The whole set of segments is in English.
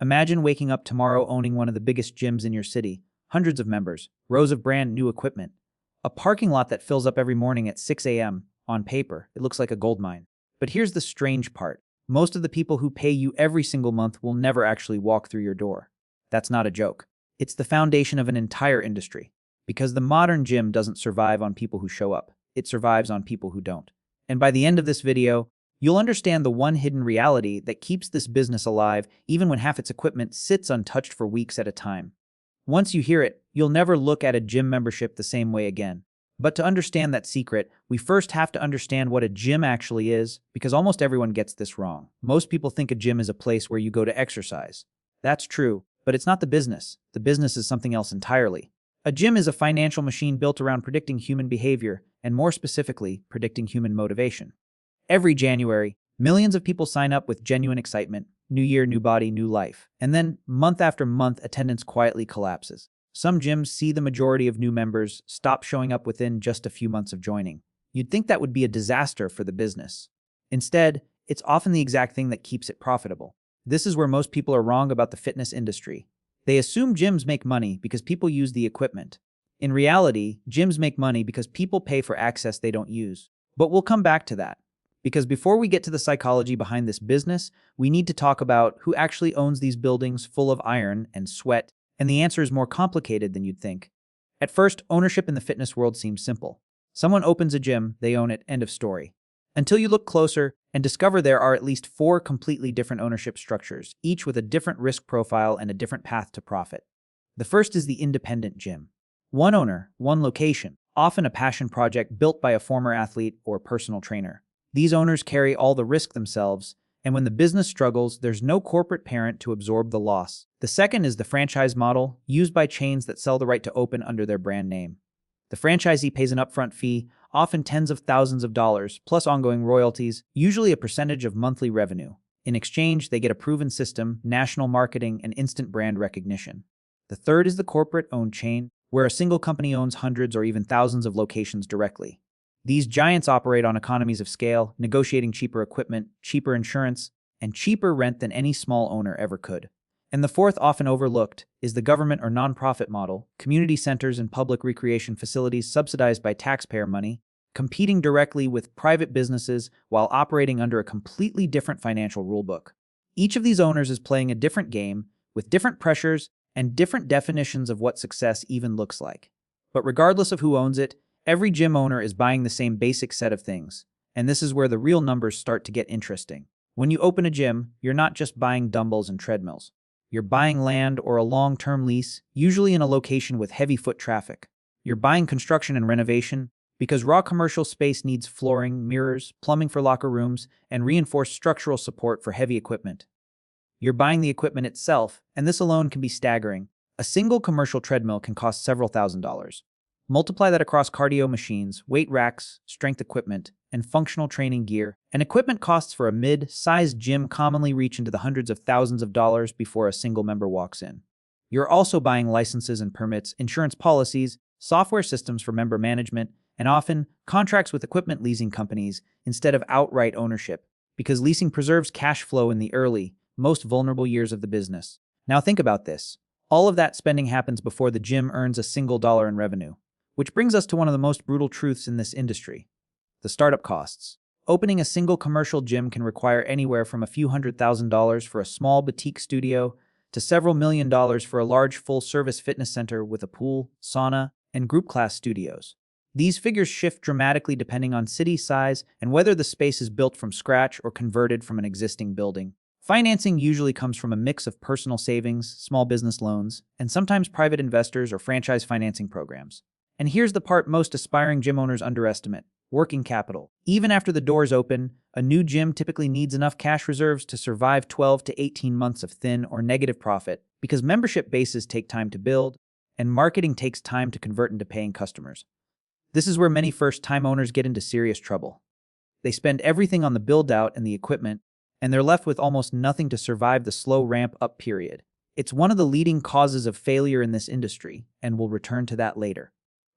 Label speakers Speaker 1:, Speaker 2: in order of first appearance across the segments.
Speaker 1: Imagine waking up tomorrow owning one of the biggest gyms in your city, hundreds of members, rows of brand new equipment, a parking lot that fills up every morning at 6 a.m. On paper, it looks like a gold mine. But here's the strange part. Most of the people who pay you every single month will never actually walk through your door. That's not a joke. It's the foundation of an entire industry. Because the modern gym doesn't survive on people who show up. It survives on people who don't. And by the end of this video, you'll understand the one hidden reality that keeps this business alive even when half its equipment sits untouched for weeks at a time. Once you hear it, you'll never look at a gym membership the same way again. But to understand that secret, we first have to understand what a gym actually is, because almost everyone gets this wrong. Most people think a gym is a place where you go to exercise. That's true, but it's not the business. The business is something else entirely. A gym is a financial machine built around predicting human behavior, and more specifically, predicting human motivation. Every January, millions of people sign up with genuine excitement, new year, new body, new life. And then, month after month, attendance quietly collapses. Some gyms see the majority of new members stop showing up within just a few months of joining. You'd think that would be a disaster for the business. Instead, it's often the exact thing that keeps it profitable. This is where most people are wrong about the fitness industry. They assume gyms make money because people use the equipment. In reality, gyms make money because people pay for access they don't use. But we'll come back to that. Because before we get to the psychology behind this business, we need to talk about who actually owns these buildings full of iron and sweat. And the answer is more complicated than you'd think. At first, ownership in the fitness world seems simple. Someone opens a gym, they own it, end of story. Until you look closer and discover there are at least 4 completely different ownership structures, each with a different risk profile and a different path to profit. The first is the independent gym. One owner, one location, often a passion project built by a former athlete or personal trainer. These owners carry all the risk themselves, and when the business struggles, there's no corporate parent to absorb the loss. The second is the franchise model, used by chains that sell the right to open under their brand name. The franchisee pays an upfront fee, often tens of thousands of dollars, plus ongoing royalties, usually a percentage of monthly revenue. In exchange, they get a proven system, national marketing, and instant brand recognition. The third is the corporate-owned chain, where a single company owns hundreds or even thousands of locations directly. These giants operate on economies of scale, negotiating cheaper equipment, cheaper insurance, and cheaper rent than any small owner ever could. And the fourth, often overlooked, is the government or nonprofit model, community centers and public recreation facilities subsidized by taxpayer money, competing directly with private businesses while operating under a completely different financial rulebook. Each of these owners is playing a different game, with different pressures and different definitions of what success even looks like. But regardless of who owns it, every gym owner is buying the same basic set of things. And this is where the real numbers start to get interesting. When you open a gym, you're not just buying dumbbells and treadmills. You're buying land or a long-term lease, usually in a location with heavy foot traffic. You're buying construction and renovation, because raw commercial space needs flooring, mirrors, plumbing for locker rooms, and reinforced structural support for heavy equipment. You're buying the equipment itself, and this alone can be staggering. A single commercial treadmill can cost several $1,000s. Multiply that across cardio machines, weight racks, strength equipment, and functional training gear, and equipment costs for a mid-sized gym commonly reach into the hundreds of thousands of dollars before a single member walks in. You're also buying licenses and permits, insurance policies, software systems for member management, and often contracts with equipment leasing companies instead of outright ownership, because leasing preserves cash flow in the early, most vulnerable years of the business. Now think about this. All of that spending happens before the gym earns a single dollar in revenue. Which brings us to one of the most brutal truths in this industry: the startup costs. Opening a single commercial gym can require anywhere from a few $100,000s for a small boutique studio to several $1,000,000 for a large full-service fitness center with a pool, sauna, and group class studios. These figures shift dramatically depending on city size and whether the space is built from scratch or converted from an existing building. Financing usually comes from a mix of personal savings, small business loans, and sometimes private investors or franchise financing programs. And here's the part most aspiring gym owners underestimate: working capital. Even after the doors open, a new gym typically needs enough cash reserves to survive 12 to 18 months of thin or negative profit, because membership bases take time to build, and marketing takes time to convert into paying customers. This is where many first-time owners get into serious trouble. They spend everything on the build-out and the equipment, and they're left with almost nothing to survive the slow ramp-up period. It's one of the leading causes of failure in this industry, and we'll return to that later.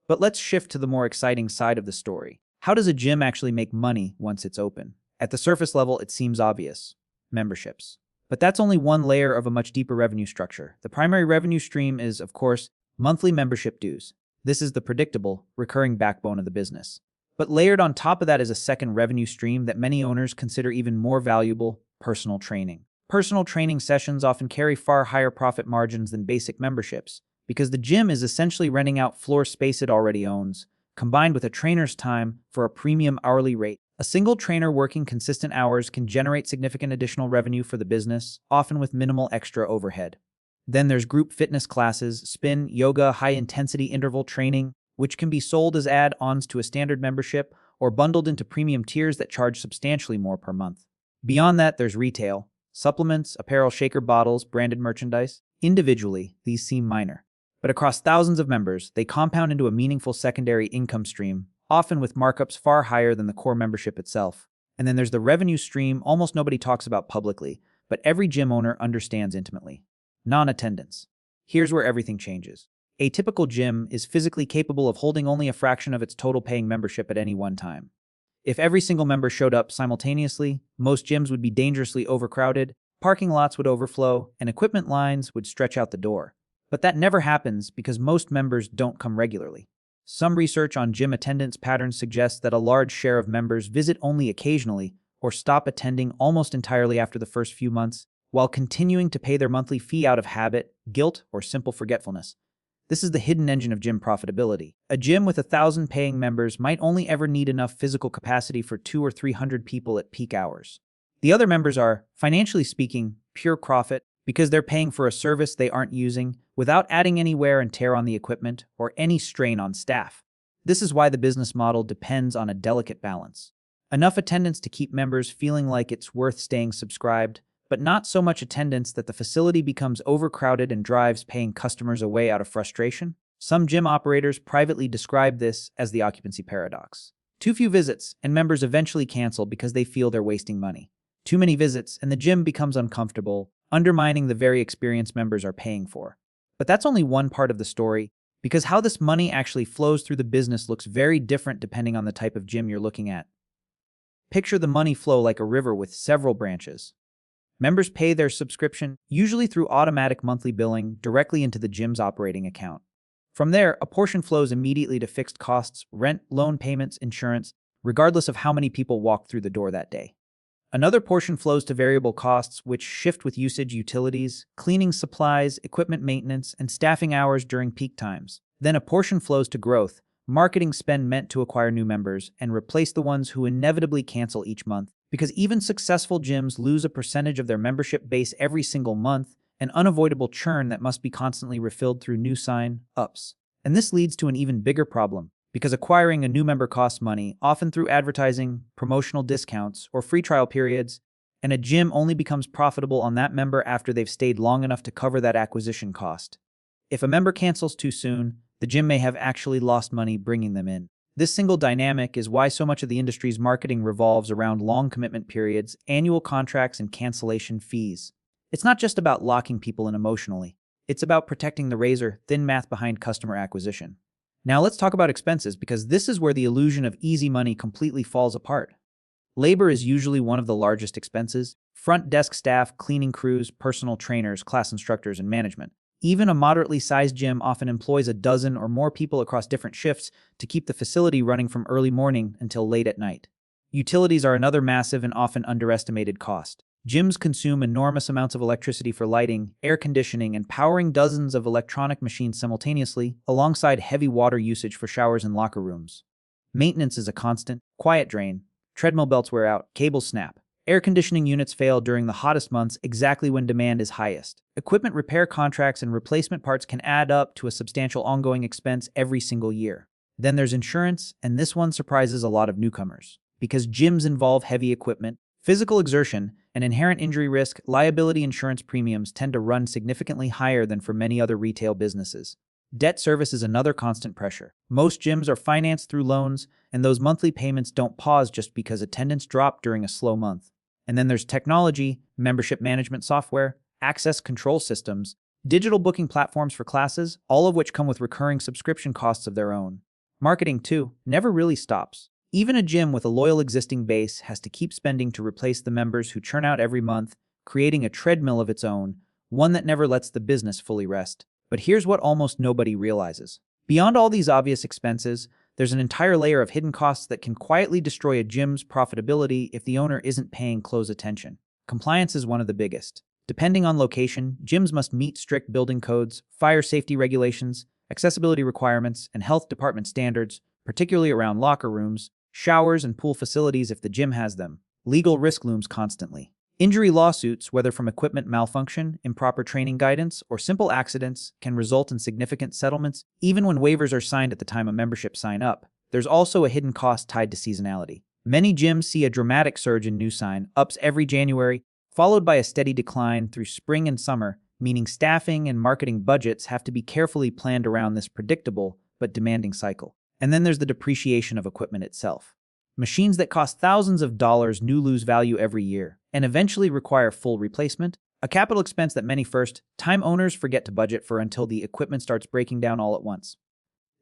Speaker 1: But let's shift to the more exciting side of the story. How does a gym actually make money once it's open? At the surface level, it seems obvious: memberships. But that's only one layer of a much deeper revenue structure. The primary revenue stream is, of course, monthly membership dues. This is the predictable, recurring backbone of the business. But layered on top of that is a second revenue stream that many owners consider even more valuable: personal training. Personal training sessions often carry far higher profit margins than basic memberships, because the gym is essentially renting out floor space it already owns, combined with a trainer's time for a premium hourly rate. A single trainer working consistent hours can generate significant additional revenue for the business, often with minimal extra overhead. Then there's group fitness classes, spin, yoga, high-intensity interval training, which can be sold as add-ons to a standard membership or bundled into premium tiers that charge substantially more per month. Beyond that, there's retail: supplements, apparel, shaker bottles, branded merchandise. Individually, these seem minor, but across thousands of members, they compound into a meaningful secondary income stream, often with markups far higher than the core membership itself. And then there's the revenue stream almost nobody talks about publicly, but every gym owner understands intimately: non-attendance. Here's where everything changes. A typical gym is physically capable of holding only a fraction of its total paying membership at any one time. If every single member showed up simultaneously, most gyms would be dangerously overcrowded, parking lots would overflow, and equipment lines would stretch out the door. But that never happens because most members don't come regularly. Some research on gym attendance patterns suggests that a large share of members visit only occasionally or stop attending almost entirely after the first few months, while continuing to pay their monthly fee out of habit, guilt, or simple forgetfulness. This is the hidden engine of gym profitability. A gym with 1,000 paying members might only ever need enough physical capacity for 200 or 300 people at peak hours. The other members are, financially speaking, pure profit because they're paying for a service they aren't using without adding any wear and tear on the equipment or any strain on staff. This is why the business model depends on a delicate balance: enough attendance to keep members feeling like it's worth staying subscribed, but not so much attendance that the facility becomes overcrowded and drives paying customers away out of frustration. Some gym operators privately describe this as the occupancy paradox. Too few visits, and members eventually cancel because they feel they're wasting money. Too many visits, and the gym becomes uncomfortable, undermining the very experience members are paying for. But that's only one part of the story, because how this money actually flows through the business looks very different depending on the type of gym you're looking at. Picture the money flow like a river with several branches. Members pay their subscription, usually through automatic monthly billing, directly into the gym's operating account. From there, a portion flows immediately to fixed costs: rent, loan payments, insurance, regardless of how many people walk through the door that day. Another portion flows to variable costs, which shift with usage: utilities, cleaning supplies, equipment maintenance, and staffing hours during peak times. Then a portion flows to growth, marketing spend meant to acquire new members and replace the ones who inevitably cancel each month. Because even successful gyms lose a percentage of their membership base every single month, an unavoidable churn that must be constantly refilled through new sign-ups. And this leads to an even bigger problem, because acquiring a new member costs money, often through advertising, promotional discounts, or free trial periods, and a gym only becomes profitable on that member after they've stayed long enough to cover that acquisition cost. If a member cancels too soon, the gym may have actually lost money bringing them in. This single dynamic is why so much of the industry's marketing revolves around long commitment periods, annual contracts, and cancellation fees. It's not just about locking people in emotionally. It's about protecting the razor-thin math behind customer acquisition. Now let's talk about expenses, because this is where the illusion of easy money completely falls apart. Labor is usually one of the largest expenses: front desk staff, cleaning crews, personal trainers, class instructors, and management. Even a moderately sized gym often employs a dozen or more people across different shifts to keep the facility running from early morning until late at night. Utilities are another massive and often underestimated cost. Gyms consume enormous amounts of electricity for lighting, air conditioning, and powering dozens of electronic machines simultaneously, alongside heavy water usage for showers and locker rooms. Maintenance is a constant: quiet drain, treadmill belts wear out, cables snap. Air conditioning units fail during the hottest months, exactly when demand is highest. Equipment repair contracts and replacement parts can add up to a substantial ongoing expense every single year. Then there's insurance, and this one surprises a lot of newcomers. Because gyms involve heavy equipment, physical exertion, and inherent injury risk, liability insurance premiums tend to run significantly higher than for many other retail businesses. Debt service is another constant pressure. Most gyms are financed through loans, and those monthly payments don't pause just because attendance dropped during a slow month. And then there's technology, membership management software, access control systems, digital booking platforms for classes, all of which come with recurring subscription costs of their own. Marketing, too, never really stops. Even a gym with a loyal existing base has to keep spending to replace the members who churn out every month, creating a treadmill of its own, one that never lets the business fully rest. But here's what almost nobody realizes. Beyond all these obvious expenses, there's an entire layer of hidden costs that can quietly destroy a gym's profitability if the owner isn't paying close attention. Compliance is one of the biggest. Depending on location, gyms must meet strict building codes, fire safety regulations, accessibility requirements, and health department standards, particularly around locker rooms, showers, and pool facilities if the gym has them. Legal risk looms constantly. Injury lawsuits, whether from equipment malfunction, improper training guidance, or simple accidents, can result in significant settlements, even when waivers are signed at the time a membership sign up. There's also a hidden cost tied to seasonality. Many gyms see a dramatic surge in new sign-ups every January, followed by a steady decline through spring and summer, meaning staffing and marketing budgets have to be carefully planned around this predictable but demanding cycle. And then there's the depreciation of equipment itself. Machines that cost thousands of dollars new lose value every year and eventually require full replacement, a capital expense that many first-time owners forget to budget for until the equipment starts breaking down all at once.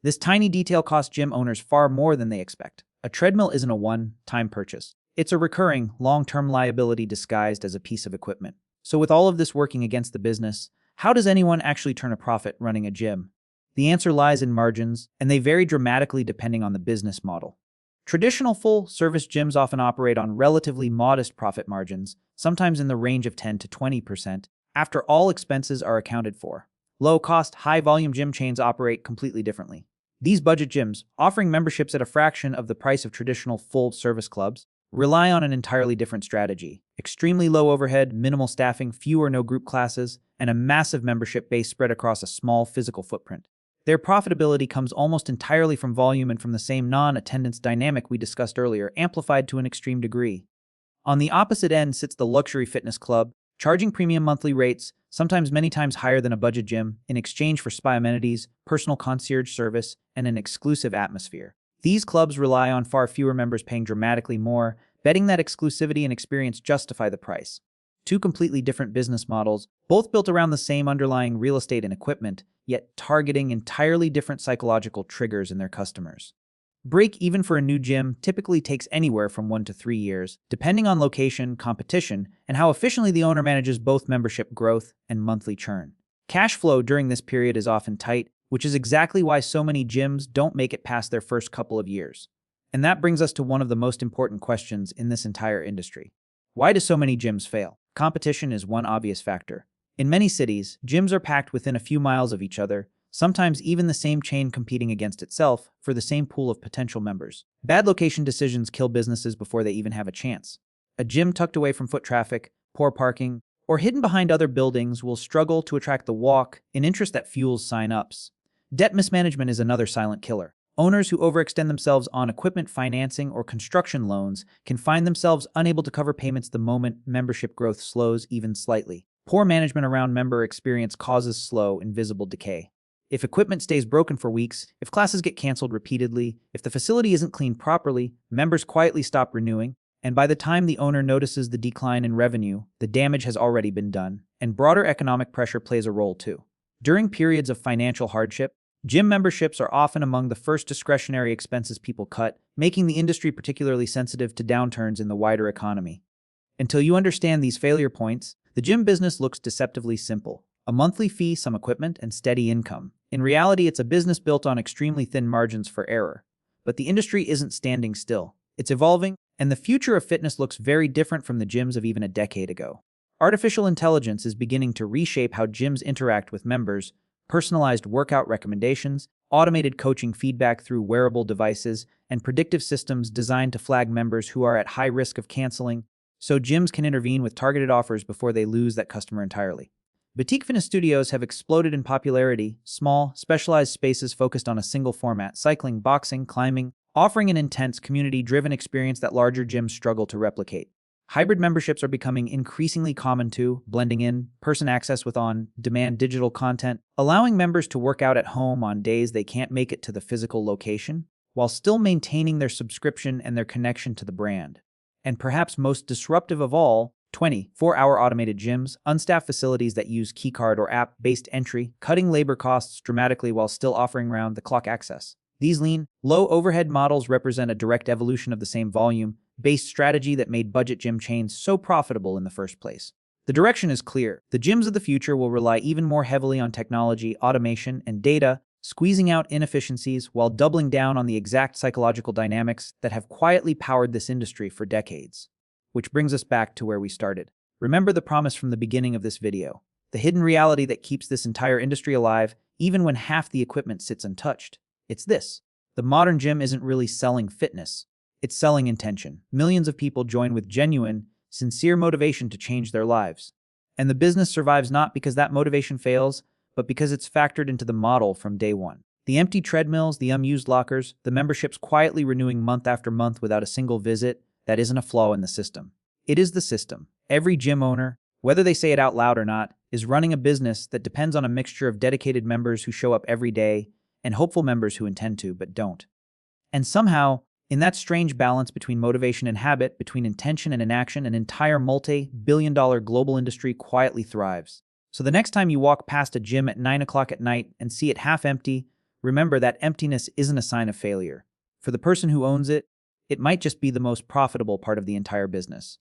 Speaker 1: This tiny detail costs gym owners far more than they expect. A treadmill isn't a one-time purchase. It's a recurring, long-term liability disguised as a piece of equipment. So with all of this working against the business, how does anyone actually turn a profit running a gym? The answer lies in margins, and they vary dramatically depending on the business model. Traditional full-service gyms often operate on relatively modest profit margins, sometimes in the range of 10 to 20%, after all expenses are accounted for. Low-cost, high-volume gym chains operate completely differently. These budget gyms, offering memberships at a fraction of the price of traditional full-service clubs, rely on an entirely different strategy. Extremely low overhead, minimal staffing, few or no group classes, and a massive membership base spread across a small physical footprint. Their profitability comes almost entirely from volume and from the same non-attendance dynamic we discussed earlier, amplified to an extreme degree. On the opposite end sits the luxury fitness club, charging premium monthly rates, sometimes many times higher than a budget gym, in exchange for spa amenities, personal concierge service, and an exclusive atmosphere. These clubs rely on far fewer members paying dramatically more, betting that exclusivity and experience justify the price. Two completely different business models, both built around the same underlying real estate and equipment, yet targeting entirely different psychological triggers in their customers. Break even for a new gym typically takes anywhere from 1 to 3 years, depending on location, competition, and how efficiently the owner manages both membership growth and monthly churn. Cash flow during this period is often tight, which is exactly why so many gyms don't make it past their first couple of years. And that brings us to one of the most important questions in this entire industry. Why do so many gyms fail? Competition is one obvious factor. In many cities, gyms are packed within a few miles of each other, sometimes even the same chain competing against itself for the same pool of potential members. Bad location decisions kill businesses before they even have a chance. A gym tucked away from foot traffic, poor parking, or hidden behind other buildings will struggle to attract the walk, an interest that fuels sign-ups. Debt mismanagement is another silent killer. Owners who overextend themselves on equipment financing or construction loans can find themselves unable to cover payments the moment membership growth slows even slightly. Poor management around member experience causes slow, invisible decay. If equipment stays broken for weeks, if classes get canceled repeatedly, if the facility isn't cleaned properly, members quietly stop renewing, and by the time the owner notices the decline in revenue, the damage has already been done, and broader economic pressure plays a role too. During periods of financial hardship, gym memberships are often among the first discretionary expenses people cut, making the industry particularly sensitive to downturns in the wider economy. Until you understand these failure points, the gym business looks deceptively simple. A monthly fee, some equipment, and steady income. In reality, it's a business built on extremely thin margins for error. But the industry isn't standing still. It's evolving, and the future of fitness looks very different from the gyms of even a decade ago. Artificial intelligence is beginning to reshape how gyms interact with members, personalized workout recommendations, automated coaching feedback through wearable devices, and predictive systems designed to flag members who are at high risk of canceling, so gyms can intervene with targeted offers before they lose that customer entirely. Boutique fitness studios have exploded in popularity, small, specialized spaces focused on a single format, cycling, boxing, climbing, offering an intense, community-driven experience that larger gyms struggle to replicate. Hybrid memberships are becoming increasingly common too, blending in-person access with on-demand digital content, allowing members to work out at home on days they can't make it to the physical location, while still maintaining their subscription and their connection to the brand. And perhaps most disruptive of all, 24-hour automated gyms, unstaffed facilities that use keycard or app-based entry, cutting labor costs dramatically while still offering round-the-clock access. These lean, low-overhead models represent a direct evolution of the same volume-based strategy that made budget gym chains so profitable in the first place. The direction is clear. The gyms of the future will rely even more heavily on technology, automation, and data, squeezing out inefficiencies while doubling down on the exact psychological dynamics that have quietly powered this industry for decades. Which brings us back to where we started. Remember the promise from the beginning of this video. The hidden reality that keeps this entire industry alive, even when half the equipment sits untouched. It's this. The modern gym isn't really selling fitness. It's selling intention. Millions of people join with genuine, sincere motivation to change their lives. And the business survives not because that motivation fails, but because it's factored into the model from day one. The empty treadmills, the unused lockers, the memberships quietly renewing month after month without a single visit, that isn't a flaw in the system. It is the system. Every gym owner, whether they say it out loud or not, is running a business that depends on a mixture of dedicated members who show up every day and hopeful members who intend to but don't. And somehow, in that strange balance between motivation and habit, between intention and inaction, an entire multi-billion-dollar global industry quietly thrives. So the next time you walk past a gym at 9 o'clock at night and see it half empty, remember that emptiness isn't a sign of failure. For the person who owns it, it might just be the most profitable part of the entire business.